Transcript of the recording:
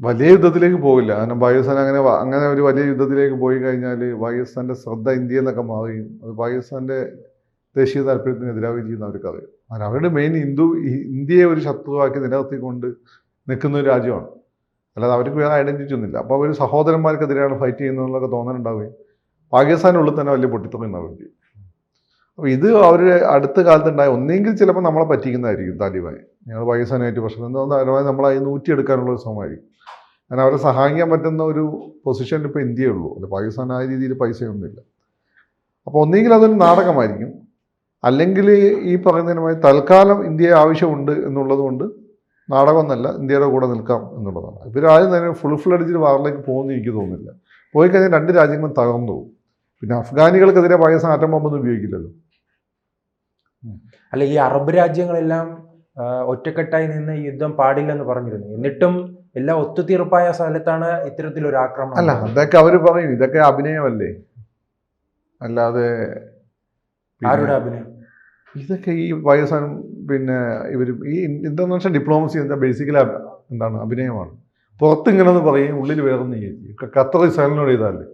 വലിയ യുദ്ധത്തിലേക്ക് പോകില്ല. കാരണം പാകിസ്ഥാൻ അങ്ങനെ ഒരു വലിയ യുദ്ധത്തിലേക്ക് പോയി കഴിഞ്ഞാൽ പാകിസ്ഥാന്റെ ശ്രദ്ധ ഇന്ത്യയിൽ നിന്നൊക്കെ മാറുകയും അത് പാകിസ്ഥാന്റെ ദേശീയ താല്പര്യത്തിന് എതിരാവുകയും ചെയ്യുന്ന അവർക്കറിയാം. കാരണം അവരുടെ മെയിൻ ഇന്ത്യയെ ഒരു ശത്രുവാക്കി നിലനിർത്തിക്കൊണ്ട് നിൽക്കുന്ന ഒരു രാജ്യമാണ്. അല്ലാതെ അവർക്ക് വേറെ ഐഡന്റിറ്റി ഒന്നുമില്ല. അപ്പോൾ അവർ സഹോദരന്മാർക്കെതിരെയാണ് ഫൈറ്റ് ചെയ്യുന്നതെന്നൊക്കെ തോന്നലുണ്ടാവുകയും പാകിസ്ഥാനുള്ളിൽ തന്നെ വലിയ പൊട്ടിത്തെറി ഉണ്ടാവുകയും ചെയ്യും. അപ്പോൾ ഇത് അവർ അടുത്ത കാലത്തുണ്ടായ ഒന്നെങ്കിൽ ചിലപ്പോൾ നമ്മളെ പറ്റിക്കുന്നതായിരിക്കും താലിബാൻ. ഞങ്ങൾ പാകിസ്ഥാനായിട്ട് പ്രശ്നം എന്താണെന്ന് നമ്മളെ ഊറ്റിയെടുക്കാനുള്ള ഒരു ശ്രമമായിരിക്കും. കാരണം അവരെ സഹായിക്കാൻ പറ്റുന്ന ഒരു പൊസിഷനിൽ ഇപ്പോൾ ഇന്ത്യയേ ഉള്ളൂ. അല്ല പാകിസ്ഥാൻ ആ രീതിയിൽ പൈസയൊന്നുമില്ല. അപ്പോൾ ഒന്നെങ്കിൽ അതൊരു നാടകമായിരിക്കും, അല്ലെങ്കിൽ ഈ പറയുന്നതിനുമായി തൽക്കാലം ഇന്ത്യയെ ആവശ്യമുണ്ട് എന്നുള്ളത് കൊണ്ട് നാടകമൊന്നല്ല, ഇന്ത്യയുടെ കൂടെ നിൽക്കാം എന്നുള്ളതാണ്. ഇവരാരും തന്നെ ഫുൾ ഫ്ലഡ്ജിൽ വാറിലേക്ക് പോകുമെന്ന് എനിക്ക് തോന്നുന്നില്ല. പോയി കഴിഞ്ഞാൽ രണ്ട് രാജ്യങ്ങളും തകർന്നു പോകും. പിന്നെ അഫ്ഗാനികൾക്കെതിരെ പാകിസ്ഥാൻ ആറ്റം ബോംബൊന്നും ഉപയോഗിക്കില്ലല്ലോ. അല്ല, ഈ അറബ് രാജ്യങ്ങളെല്ലാം ഒറ്റക്കെട്ടായി നിന്ന് യുദ്ധം പാടില്ലെന്ന് പറഞ്ഞിരുന്നു. എന്നിട്ടും എല്ലാം ഒത്തുതീർപ്പായ സ്ഥലത്താണ് ഇത്തരത്തിലൊരു ആക്രമണം. അല്ല, അതൊക്കെ അവർ പറയും ഇതൊക്കെ അഭിനയമല്ലേ, അല്ലാതെ ആരുടെ അഭിനയം? ഇതൊക്കെ ഈ പാകിസ്ഥാനും പിന്നെ ഇവരും ഈ ഇന്റർനാഷണൽ ഡിപ്ലോമസി എന്താ ബേസിക്കലി എന്താണ്, അഭിനയമാണ്. പുറത്ത് ഇങ്ങനെന്ന് പറയും, ഉള്ളിൽ വേറൊന്നും ചെയ്യും. ഖത്തർ ഇസ്രായേലിനോട് ചെയ്താലേ